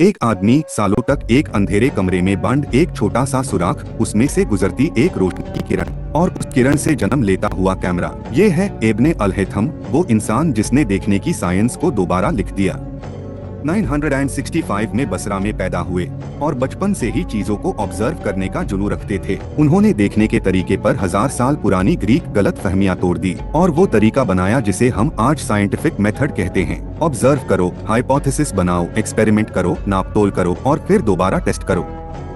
एक आदमी सालों तक एक अंधेरे कमरे में बंद, एक छोटा सा सुराख, उसमें से गुजरती एक रोशनी की किरण और उस किरण से जन्म लेता हुआ कैमरा। ये है इब्ने अल हैथम, वो इंसान जिसने देखने की साइंस को दोबारा लिख दिया। 965 में बसरा में पैदा हुए और बचपन से ही चीजों को ऑब्जर्व करने का जुनून रखते थे। उन्होंने देखने के तरीके पर 1000 साल पुरानी ग्रीक गलत फहमियां तोड़ दी और वो तरीका बनाया जिसे हम आज साइंटिफिक मेथड कहते हैं। ऑब्जर्व करो, हाइपोथेसिस बनाओ, एक्सपेरिमेंट करो, नाप तोल करो और फिर दोबारा टेस्ट करो।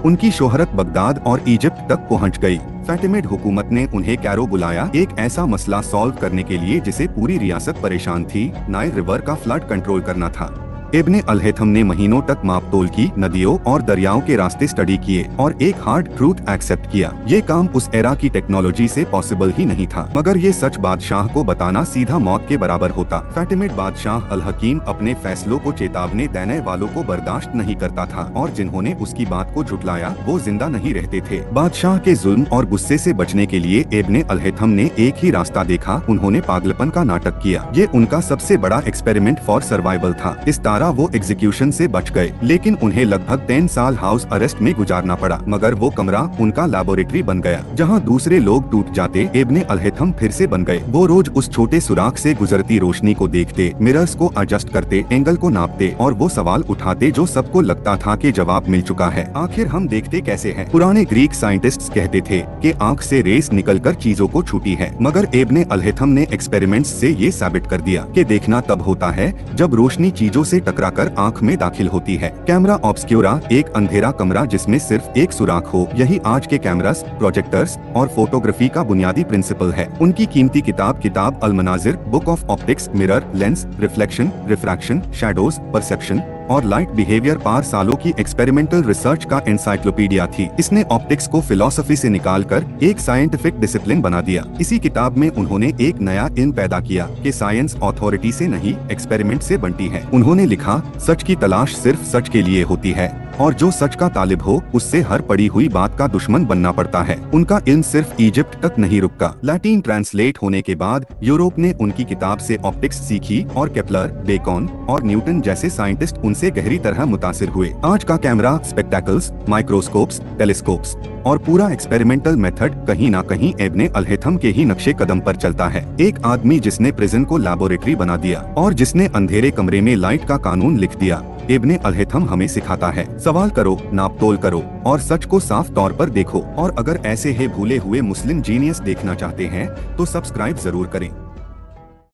उनकी शोहरत बगदाद और इजिप्ट तक पहुंच गई। फैटिमिड हुकूमत ने उन्हें कैरो बुलाया, एक ऐसा मसला सॉल्व करने के लिए जिसे पूरी रियासत परेशान थी। नाइल रिवर का फ्लड कंट्रोल करना था। इब्ने अल हैथम ने महीनों तक मापतोल की, नदियों और दरियाओं के रास्ते स्टडी किए और एक हार्ड ट्रूथ एक्सेप्ट किया। ये काम उस एरा की टेक्नोलॉजी से पॉसिबल ही नहीं था, मगर ये सच बादशाह को बताना सीधा मौत के बराबर होता। फैटिमिड बादशाह अल हकीम अपने फैसलों को चेतावनी देने वालों को बर्दाश्त नहीं करता था और जिन्होंने उसकी बात को झुटलाया वो जिंदा नहीं रहते थे। बादशाह के जुल्म और गुस्से से बचने के लिए इब्ने अल हैथम ने एक ही रास्ता देखा, उन्होंने पागलपन का नाटक किया। ये उनका सबसे बड़ा एक्सपेरिमेंट फॉर सर्वाइवल था। इस वो एग्जीक्यूशन से बच गए, लेकिन उन्हें लगभग 10 साल हाउस अरेस्ट में गुजारना पड़ा। मगर वो कमरा उनका लैबोरेटरी बन गया, जहां दूसरे लोग टूट जाते, इब्ने अल हैथम फिर से बन गए। वो रोज उस छोटे सुराख से गुजरती रोशनी को देखते, मिरर्स को एडजस्ट करते, एंगल को नापते और वो सवाल उठाते जो सबको लगता था कि जवाब मिल चुका है। आखिर हम देखते कैसे हैं? पुराने ग्रीक साइंटिस्ट्स कहते थे कि आंख से रेस निकलकर चीजों को छूती है, मगर इब्ने अल हैथम ने एक्सपेरिमेंट्स से ये साबित कर दिया कि देखना तब होता है जब रोशनी चीजों से टकराकर आंख में दाखिल होती है। कैमरा ऑब्सक्यूरा, एक अंधेरा कमरा जिसमें सिर्फ एक सुराख हो, यही आज के कैमरास, प्रोजेक्टर्स और फोटोग्राफी का बुनियादी प्रिंसिपल है। उनकी कीमती किताब Al Manazir, book of optics, mirror, lens, reflection, refraction, shadows, perception और लाइट बिहेवियर 5 सालों की एक्सपेरिमेंटल रिसर्च का एनसाइक्लोपीडिया थी। इसने ऑप्टिक्स को फिलॉसफी से निकालकर एक साइंटिफिक डिसिप्लिन बना दिया। इसी किताब में उन्होंने एक नया इल्म पैदा किया कि साइंस अथॉरिटी से नहीं, एक्सपेरिमेंट से बनती है। उन्होंने लिखा, सच की तलाश सिर्फ सच के लिए होती है और जो सच का तालिब हो उससे हर पड़ी हुई बात का दुश्मन बनना पड़ता है। उनका इल्म सिर्फ इजिप्ट तक नहीं रुका। लैटिन ट्रांसलेट होने के बाद यूरोप ने उनकी किताब से ऑप्टिक्स सीखी और केपलर, बेकन और न्यूटन जैसे साइंटिस्ट उनसे गहरी तरह मुतासिर हुए। आज का कैमरा, स्पेक्टेकल्स, माइक्रोस्कोप्स, टेलीस्कोप्स और पूरा एक्सपेरिमेंटल मेथड कहीं ना कहीं इब्ने अल हैथम के ही नक्शे कदम पर चलता है। एक आदमी जिसने प्रिजन को लैबोरेटरी बना दिया और जिसने अंधेरे कमरे में लाइट का कानून लिख दिया। इब्ने अल हैथम हमें सिखाता है, सवाल करो, नाप तोल करो और सच को साफ तौर पर देखो। और अगर ऐसे ही भूले हुए मुस्लिम जीनियस देखना चाहते हैं तो सब्सक्राइब जरूर करें।